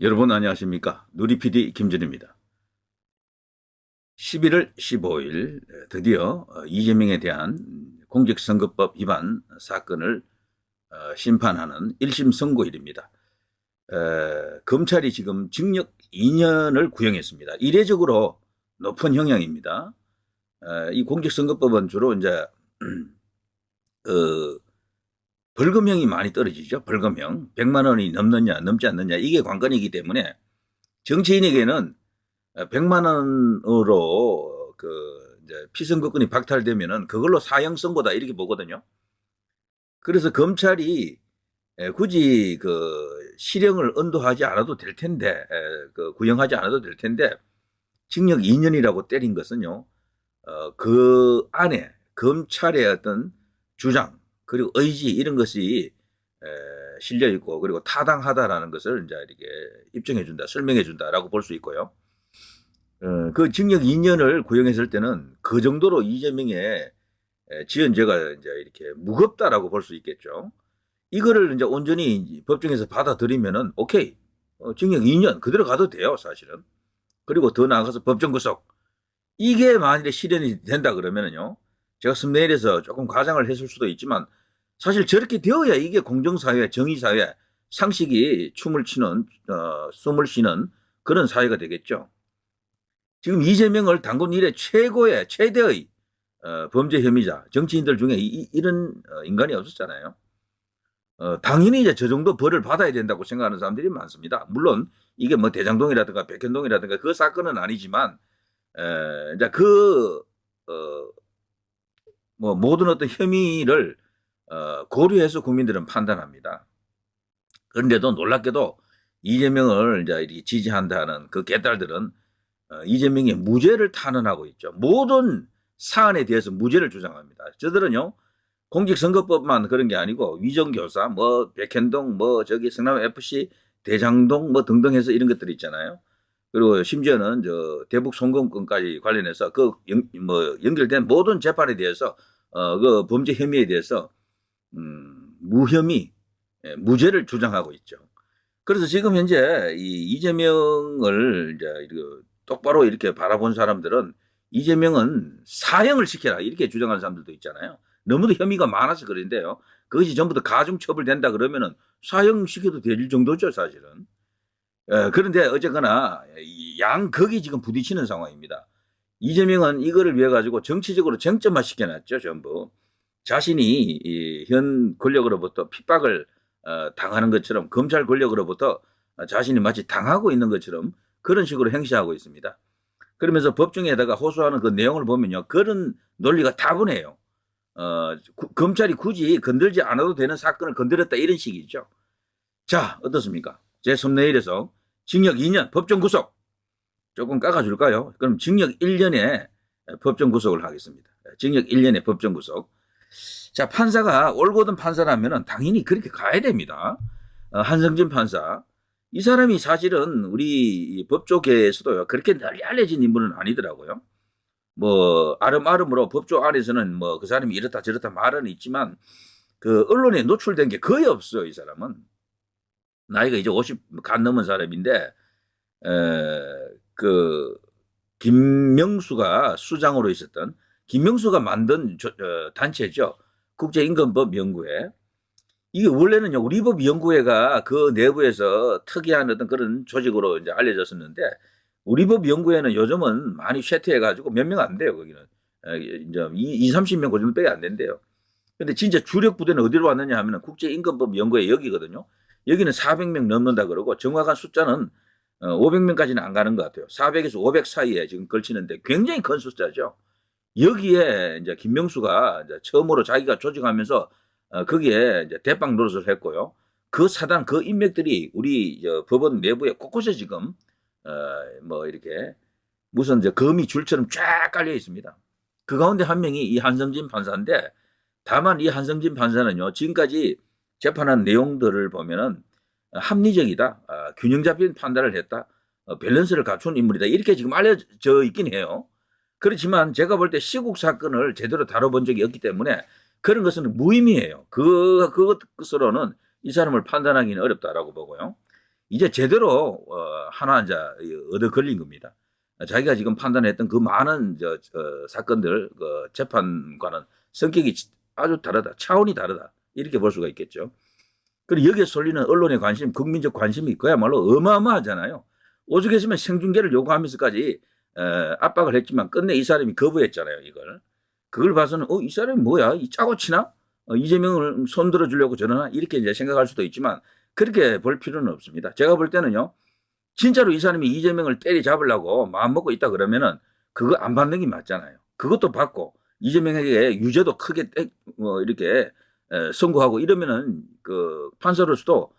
여러분 안녕하십니까? 누리PD 김준입니다. 11월 15일 드디어 이재명에 대한 공직선거법 위반 사건을 심판하는 1심 선고일입니다. 검찰이 지금 징역 2년을 구형했습니다. 이례적으로 높은 형량입니다. 이 공직선거법은 주로 이제 벌금형이 많이 떨어지죠. 벌금형 100만 원이 넘느냐 넘지 않느냐 이게 관건이기 때문에 정치인에게는 100만 원으로 이제 피선거권이 박탈되면은 그걸로 사형 선고다 이렇게 보거든요. 그래서 검찰이 굳이 실형을 언도하지 않아도 될 텐데, 구형하지 않아도 될 텐데 징역 2년이라고 때린 것은요. 그 안에 검찰의 어떤 주장 그리고 의지 이런 것이 실려 있고 그리고 타당하다라는 것을 이제 이렇게 입증해 준다, 설명해 준다라고 볼 수 있고요. 그 징역 2년을 구형했을 때는 그 정도로 이재명의 지은 죄가 이제 이렇게 무겁다라고 볼 수 있겠죠. 이거를 이제 온전히 법정에서 받아들이면은 오케이, 징역 2년 그대로 가도 돼요, 사실은. 그리고 더 나아가서 법정 구속. 이게 만일에 실현이 된다 그러면은요, 제가 썸네일에서 조금 과장을 했을 수도 있지만 사실 저렇게 되어야 이게 공정사회, 정의사회, 상식이 춤을 추는, 숨을 쉬는 그런 사회가 되겠죠. 지금 이재명을 당군 이래 최대의 범죄 혐의자, 정치인들 중에 이런 인간이 없었잖아요. 당연히 이제 저 정도 벌을 받아야 된다고 생각하는 사람들이 많습니다. 물론 이게 뭐 대장동이라든가 백현동이라든가 그 사건은 아니지만, 이제 뭐 모든 어떤 혐의를 고려해서 국민들은 판단합니다. 그런데도 놀랍게도 이재명을 이제 이렇게 지지한다는 그 개딸들은 이재명의 무죄를 탄원하고 있죠. 모든 사안에 대해서 무죄를 주장합니다. 저들은요, 공직선거법만 그런 게 아니고 위정교사, 뭐 백현동, 뭐 저기 성남 FC, 대장동 뭐 등등 해서 이런 것들이 있잖아요. 그리고 심지어는 저 대북 송금건까지 관련해서 연결된 모든 재판에 대해서 그 범죄 혐의에 대해서 무혐의, 무죄를 주장하고 있죠. 그래서 지금 현재 이재명을 이제 똑바로 이렇게 바라본 사람들은 이재명은 사형을 시켜라 이렇게 주장하는 사람들도 있잖아요. 너무도 혐의가 많아서 그런데요. 그것이 전부 다 가중처벌된다 그러면은 사형 시켜도 될 정도죠, 사실은. 그런데 어쨌거나 양극이 지금 부딪히는 상황입니다. 이재명은 이거를 위해 가지고 정치적으로 쟁점화 시켜놨죠, 전부. 자신이 현 권력으로부터 핍박을 당하는 것처럼 검찰 권력으로부터 자신이 마치 당하고 있는 것처럼 그런 식으로 행시하고 있습니다. 그러면서 법정에다가 호소하는 그 내용을 보면요, 그런 논리가 다분해요. 검찰이 굳이 건들지 않아도 되는 사건을 건드렸다 이런 식이죠. 자, 어떻습니까? 제 썸네일에서 징역 2년 법정 구속 조금 깎아줄까요? 그럼 징역 1년에 법정 구속을 하겠습니다. 징역 1년에 법정 구속. 자, 판사가 올고든 판사라면 당연히 그렇게 가야 됩니다. 한성진 판사. 이 사람이 사실은 우리 법조계에서도요, 그렇게 널리 알려진 인물은 아니더라고요. 뭐, 아름아름으로 법조 안에서는 뭐, 그 사람이 이렇다 저렇다 말은 있지만, 그 언론에 노출된 게 거의 없어요, 이 사람은. 나이가 이제 50 간 넘은 사람인데, 김명수가 수장으로 있었던, 김명수가 만든 단체죠. 국제임금법연구회. 이게 원래는요, 우리법연구회가 그 내부에서 특이한 어떤 그런 조직으로 이제 알려졌었는데, 우리법연구회는 요즘은 많이 쇠퇴해가지고 몇 명 안 돼요, 거기는. 이제 30명 그 정도밖에 안 된대요. 근데 진짜 주력 부대는 어디로 왔느냐 하면 국제임금법연구회 여기거든요. 여기는 400명 넘는다 그러고 정확한 숫자는 500명까지는 안 가는 것 같아요. 400에서 500 사이에 지금 걸치는데 굉장히 큰 숫자죠. 여기에 이제 김명수가 이제 처음으로 자기가 조직하면서 거기에 이제 대빵 노릇을 했고요. 그 사단, 그 인맥들이 우리 법원 내부에 곳곳에 지금 뭐 이렇게 무슨 이제 거미 줄처럼 쫙 깔려 있습니다. 그 가운데 한 명이 이 한성진 판사인데, 다만 이 한성진 판사는요, 지금까지 재판한 내용들을 보면은 합리적이다, 균형 잡힌 판단을 했다, 밸런스를 갖춘 인물이다 이렇게 지금 알려져 있긴 해요. 그렇지만 제가 볼 때 시국 사건을 제대로 다뤄본 적이 없기 때문에 그런 것은 무의미해요. 그것으로는 이 사람을 판단하기는 어렵다라고 보고요. 이제 제대로 하나 이제 얻어 걸린 겁니다. 자기가 지금 판단했던 그 많은 사건들 재판과는 성격이 아주 다르다. 차원이 다르다. 이렇게 볼 수가 있겠죠. 그리고 여기에 쏠리는 언론의 관심, 국민적 관심이 그야말로 어마어마하잖아요. 오죽했으면 생중계를 요구하면서까지 압박을 했지만 끝내 이 사람이 거부했잖아요. 이걸. 그걸 봐서는 이 사람이 뭐야? 이 짜고 치나? 이재명을 손들어 주려고 저러나? 이렇게 이제 생각할 수도 있지만 그렇게 볼 필요는 없습니다. 제가 볼 때는요. 진짜로 이 사람이 이재명을 때리잡으려고 마음먹고 있다 그러면은 그거 안 받는 게 맞잖아요. 그것도 받고 이재명에게 유죄도 크게 이렇게 선고하고 이러면은 그 판사로서도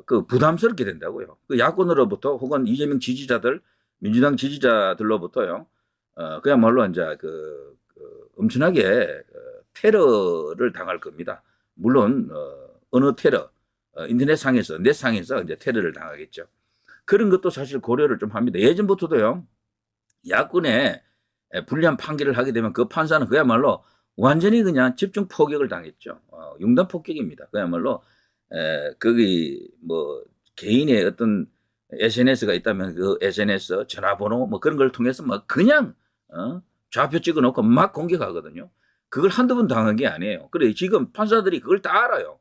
그 부담스럽게 된다고요. 그 야권으로부터 혹은 이재명 지지자들, 민주당 지지자들로부터요. 그야말로 이제 엄청나게 테러를 당할 겁니다. 물론 어느 테러, 인터넷상에서 넷상에서 이제 테러를 당하겠죠. 그런 것도 사실 고려를 좀 합니다. 예전부터도요. 야권에 불리한 판결을 하게 되면 그 판사는 그야말로 완전히 그냥 집중 포격을 당했죠. 융단 폭격입니다. 그야말로 거기 뭐 개인의 어떤 SNS가 있다면 그 SNS 전화번호 뭐 그런 걸 통해서 막 그냥 좌표 찍어놓고 막 공격하거든요. 그걸 한두 번 당한 게 아니에요. 그래 지금 판사들이 그걸 다 알아요.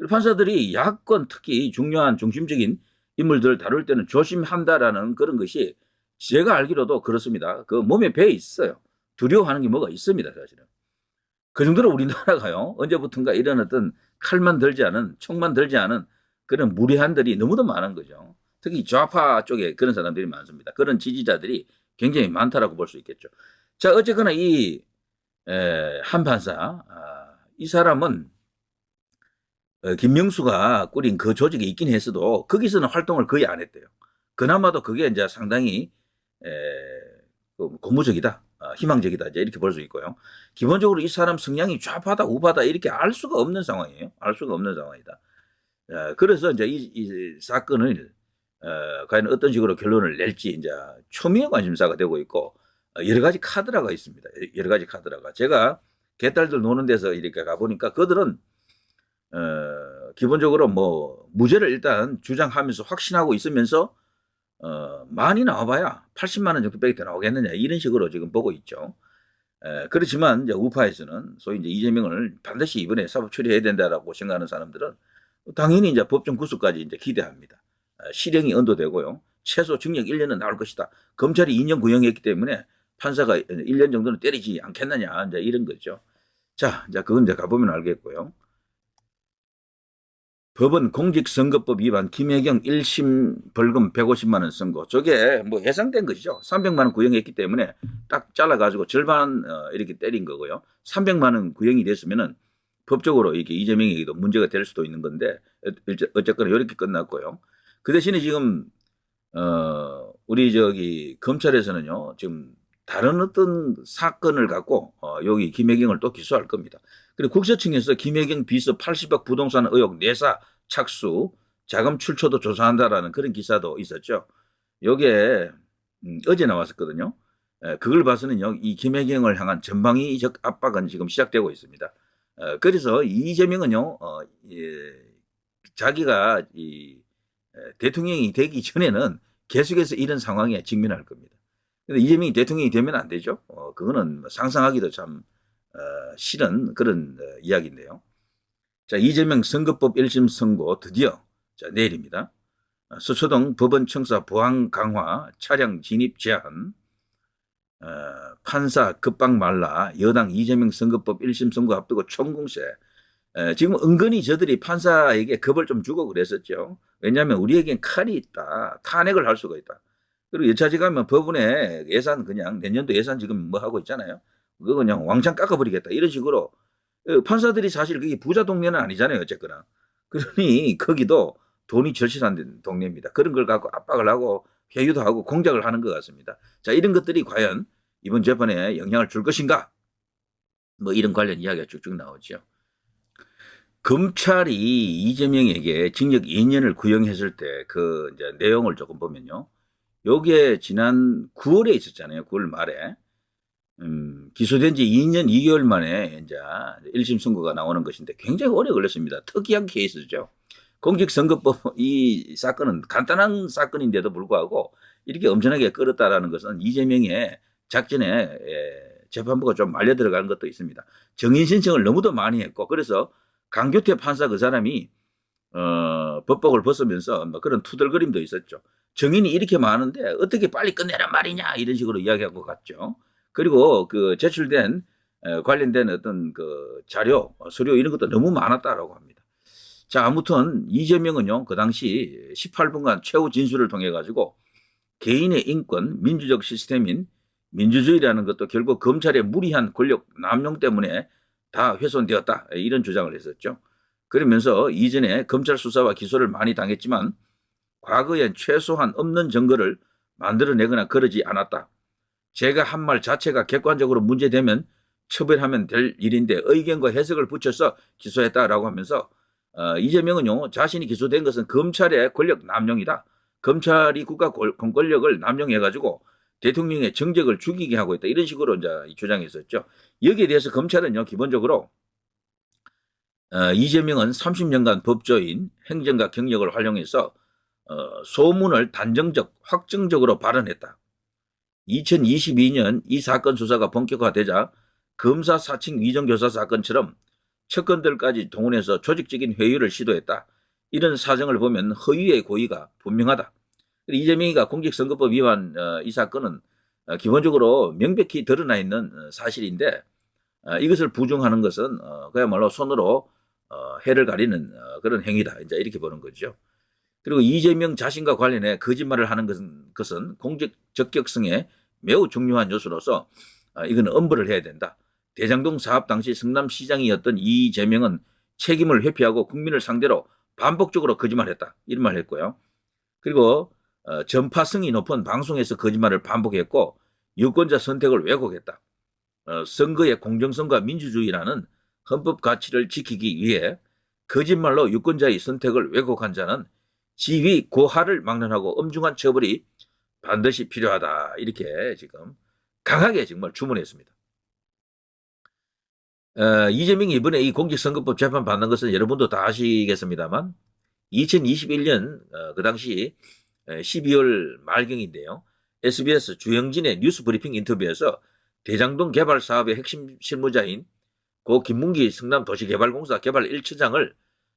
판사들이 야권 특히 중요한 중심적인 인물들을 다룰 때는 조심한다라는 그런 것이 제가 알기로도 그렇습니다. 그 몸에 배에 있어요. 두려워하는 게 뭐가 있습니다, 사실은. 그 정도로 우리나라가요. 언제부턴가 이런 어떤 칼만 들지 않은, 총만 들지 않은 그런 무례한들이 너무도 많은 거죠. 특히 좌파 쪽에 그런 사람들이 많습니다. 그런 지지자들이 굉장히 많다라고 볼 수 있겠죠. 자, 어쨌거나 이 한 판사, 이 사람은 김명수가 꾸린 그 조직이 있긴 했어도 거기서는 활동을 거의 안 했대요. 그나마도 그게 이제 상당히 고무적이다, 희망적이다 이제 이렇게 볼 수 있고요. 기본적으로 이 사람 성향이 좌파다 우파다 이렇게 알 수가 없는 상황이에요. 알 수가 없는 상황이다. 그래서 이제 이 사건을 과연 어떤 식으로 결론을 낼지 이제 초미의 관심사가 되고 있고 여러 가지 카드라가 있습니다. 여러 가지 카드라가 제가 개딸들 노는 데서 이렇게 가 보니까 그들은 기본적으로 뭐 무죄를 일단 주장하면서 확신하고 있으면서 많이 나와봐야 80만 원 정도밖에 더 나오겠느냐 이런 식으로 지금 보고 있죠. 그렇지만 이제 우파에서는 소위 이제 이재명을 반드시 이번에 사법 처리해야 된다라고 생각하는 사람들은 당연히 이제 법정 구속까지 이제 기대합니다. 실형이 언도되고요. 최소 징역 1년은 나올 것이다. 검찰이 2년 구형했기 때문에 판사가 1년 정도는 때리지 않겠느냐 이제 이런 거죠. 자, 이제 그건 이제 가보면 알겠고요. 법원 공직선거법 위반 김혜경 1심 벌금 150만 원 선고. 저게 뭐 예상된 것이죠. 300만 원 구형했기 때문에 딱 잘라가지고 절반 이렇게 때린 거고요. 300만 원 구형이 됐으면은 법적으로 이렇게 이재명에게도 문제가 될 수도 있는 건데 어쨌거나 이렇게 끝났고요. 그 대신에 지금 우리 검찰에서는요 지금 다른 어떤 사건을 갖고 여기 김혜경을 또 기소할 겁니다. 그리고 국세청에서 김혜경 비서 80억 부동산 의혹 내사 착수 자금 출처도 조사한다라는 그런 기사도 있었죠. 요게 어제 나왔었거든요. 그걸 봐서는요 이 김혜경을 향한 전방위적 압박은 지금 시작되고 있습니다. 그래서 이재명은요 자기가 대통령이 되기 전에는 계속해서 이런 상황에 직면할 겁니다. 근데 이재명이 대통령이 되면 안 되죠. 그거는 상상하기도 참 싫은 그런 이야기인데요. 자, 이재명 선거법 1심 선고 드디어 내일입니다. 서초동 법원 청사 보안 강화 차량 진입 제한 판사 급박 말라 여당 이재명 선거법 1심 선고 앞두고 총공세. 지금 은근히 저들이 판사에게 겁을 좀 주고 그랬었죠. 왜냐하면 우리에겐 칼이 있다. 탄핵을 할 수가 있다. 그리고 여차지 가면 법원에 예산 그냥 내년도 예산 지금 뭐 하고 있잖아요. 그거 그냥 왕창 깎아버리겠다. 이런 식으로 판사들이 사실 그게 부자 동네는 아니잖아요. 어쨌거나. 그러니 거기도 돈이 절실한 동네입니다. 그런 걸 갖고 압박을 하고 회유도 하고 공작을 하는 것 같습니다. 자, 이런 것들이 과연 이번 재판에 영향을 줄 것인가? 뭐 이런 관련 이야기가 쭉쭉 나오죠. 검찰이 이재명에게 징역 2년을 구형했을 때 그 이제 내용을 조금 보면요. 요게 지난 9월에 있었잖아요. 9월 말에. 기소된 지 2년 2개월 만에 이제 1심 선고가 나오는 것인데 굉장히 오래 걸렸습니다. 특이한 케이스죠. 공직선거법 이 사건은 간단한 사건인데도 불구하고 이렇게 엄청나게 끌었다라는 것은 이재명의 작전에 재판부가 좀 말려 들어가는 것도 있습니다. 정인 신청을 너무도 많이 했고 그래서 강규태 판사 그 사람이 법복을 벗으면서 뭐 그런 투덜거림도 있었죠. 정인이 이렇게 많은데 어떻게 빨리 끝내란 말이냐 이런 식으로 이야기한 것 같죠. 그리고 그 제출된 관련된 어떤 그 자료, 서류 이런 것도 너무 많았다라고 합니다. 자, 아무튼 이재명은요 그 당시 18분간 최후 진술을 통해 가지고 개인의 인권, 민주적 시스템인 민주주의라는 것도 결국 검찰의 무리한 권력 남용 때문에 다 훼손되었다 이런 주장을 했었죠. 그러면서 이전에 검찰 수사와 기소를 많이 당했지만 과거엔 최소한 없는 증거를 만들어내거나 그러지 않았다. 제가 한 말 자체가 객관적으로 문제되면 처벌하면 될 일인데 의견과 해석을 붙여서 기소했다라고 하면서 이재명은요 자신이 기소된 것은 검찰의 권력 남용이다. 검찰이 국가 권력을 남용해가지고 대통령의 정적을 죽이게 하고 있다. 이런 식으로 이제 주장했었죠. 여기에 대해서 검찰은요 기본적으로 이재명은 30년간 법조인, 행정가 경력을 활용해서 소문을 단정적, 확정적으로 발언했다. 2022년 이 사건 수사가 본격화되자 검사 사칭 위정교사 사건처럼 측근들까지 동원해서 조직적인 회유를 시도했다. 이런 사정을 보면 허위의 고의가 분명하다. 이재명이가 공직선거법 위반 이 사건은 기본적으로 명백히 드러나 있는 사실인데 이것을 부정하는 것은 그야말로 손으로 해를 가리는 그런 행위다. 이제 이렇게 보는 거죠. 그리고 이재명 자신과 관련해 거짓말을 하는 것은 공직 적격성에 매우 중요한 요소로서 이건 엄벌을 해야 된다. 대장동 사업 당시 성남시장이었던 이재명은 책임을 회피하고 국민을 상대로 반복적으로 거짓말했다. 이런 말을 했고요. 그리고 전파성이 높은 방송에서 거짓말을 반복했고 유권자 선택을 왜곡했다. 선거의 공정성과 민주주의라는 헌법 가치를 지키기 위해 거짓말로 유권자의 선택을 왜곡한 자는 지위 고하를 막론하고 엄중한 처벌이 반드시 필요하다. 이렇게 지금 강하게 정말 주문했습니다. 이재명이 이번에 이 공직선거법 재판 받는 것은 여러분도 다 아시겠습니다만 2021년 그 당시 12월 말경인데요. SBS 주영진의 뉴스 브리핑 인터뷰에서 대장동 개발 사업의 핵심 실무자인 고 김문기 성남도시개발공사 개발 1처장을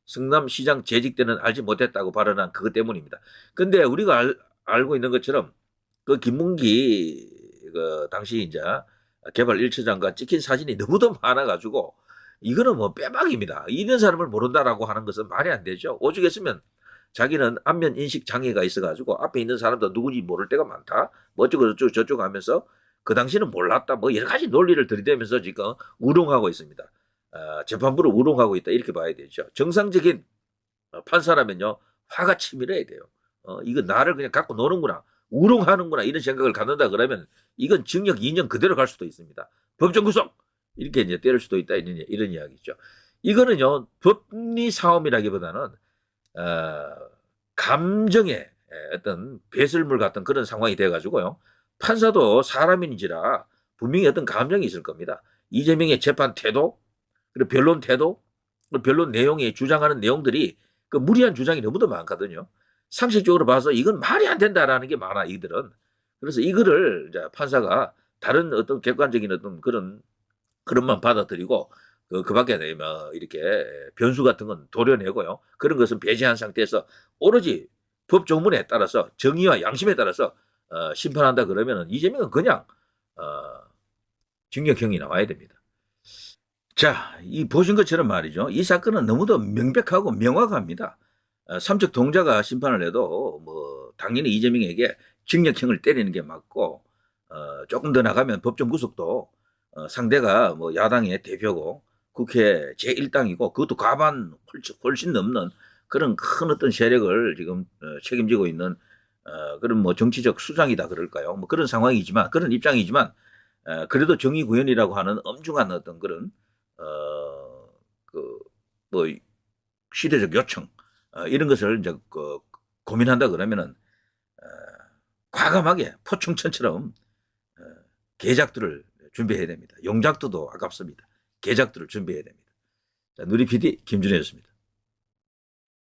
성남시장 재직 때는 알지 못했다고 발언한 그것 때문입니다. 근데 우리가 알고 있는 것처럼 그 김문기 그 당시 이제 개발 1처장과 찍힌 사진이 너무도 많아가지고 이거는 뭐 빼박입니다. 이런 사람을 모른다라고 하는 것은 말이 안 되죠. 오죽했으면 자기는 안면 인식 장애가 있어가지고 앞에 있는 사람도 누군지 모를 때가 많다. 뭐 어쩌고 저쩌고 하면서 그 당시는 몰랐다. 뭐 여러 가지 논리를 들이대면서 지금 우롱하고 있습니다. 재판부를 우롱하고 있다. 이렇게 봐야 되죠. 정상적인 판사라면요. 화가 치밀어야 돼요. 이거 나를 그냥 갖고 노는구나. 우롱하는구나. 이런 생각을 갖는다 그러면 이건 징역 2년 그대로 갈 수도 있습니다. 법정 구속! 이렇게 이제 때릴 수도 있다. 이런 이야기죠. 이거는요. 법리 싸움이라기보다는 감정의 어떤 배설물 같은 그런 상황이 돼가지고요. 판사도 사람인지라 분명히 어떤 감정이 있을 겁니다. 이재명의 재판 태도, 그리고 변론 태도, 변론 내용에 주장하는 내용들이 그 무리한 주장이 너무도 많거든요. 상식적으로 봐서 이건 말이 안 된다라는 게 많아, 이들은. 그래서 이거를 이제 판사가 다른 어떤 객관적인 어떤 그런만 받아들이고 그 밖에 뭐 이렇게 변수 같은 건 도려내고요. 그런 것은 배제한 상태에서 오로지 법 조문에 따라서 정의와 양심에 따라서 심판한다 그러면은 이재명은 그냥 징역형이 나와야 됩니다. 자, 이 보신 것처럼 말이죠. 이 사건은 너무도 명백하고 명확합니다. 삼척 동자가 심판을 해도 뭐 당연히 이재명에게 징역형을 때리는 게 맞고 조금 더 나가면 법정 구속도 상대가 뭐 야당의 대표고 국회 제1당이고 그것도 과반 훨씬 넘는 그런 큰 어떤 세력을 지금 책임지고 있는 그런 뭐 정치적 수장이다 그럴까요? 뭐 그런 상황이지만 그런 입장이지만 그래도 정의구현이라고 하는 엄중한 어떤 그런 그 뭐 시대적 요청 이런 것을 이제 고민한다 그러면은 과감하게 포충천처럼 계작들을 준비해야 됩니다. 용작도도 아깝습니다. 계작들을 준비해야 됩니다. 자, 누리 PD 김준혜였습니다.